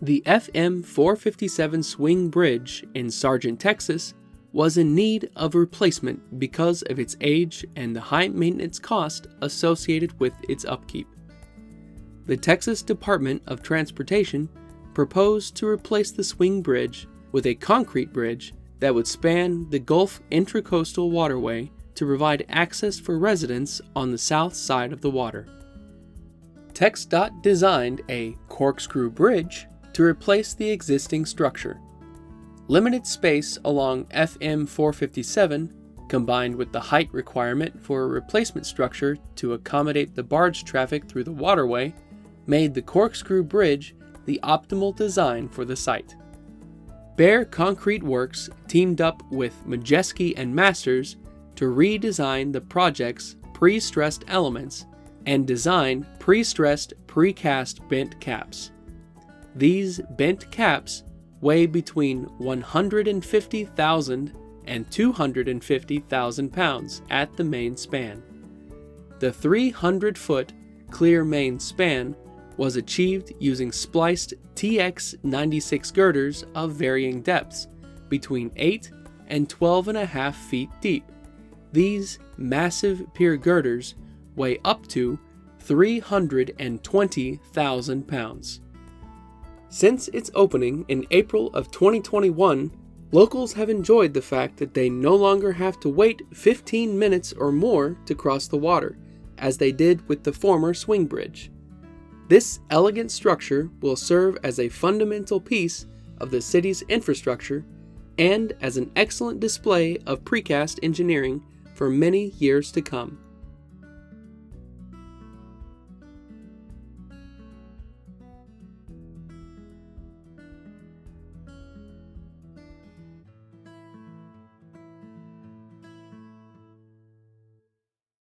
The FM 457 swing bridge in Sargent, Texas, was in need of replacement because of its age and the high maintenance cost associated with its upkeep. The Texas Department of Transportation proposed to replace the swing bridge with a concrete bridge that would span the Gulf Intracoastal Waterway to provide access for residents on the south side of the water. TxDOT designed a corkscrew bridge to replace the existing structure. Limited space along FM 457, combined with the height requirement for a replacement structure to accommodate the barge traffic through the waterway, made the corkscrew bridge the optimal design for the site. Bexar Concrete Works teamed up with Modjeski and Masters to redesign the project's pre-stressed elements and design pre-stressed precast bent caps. These bent caps weigh between 150,000 and 250,000 pounds at the main span. The 300-foot clear main span was achieved using spliced TX96 girders of varying depths, between 8 and 12.5 feet deep. These massive pier girders weigh up to 320,000 pounds. Since its opening in April of 2021, locals have enjoyed the fact that they no longer have to wait 15 minutes or more to cross the water, as they did with the former swing bridge. This elegant structure will serve as a fundamental piece of the city's infrastructure and as an excellent display of precast engineering for many years to come.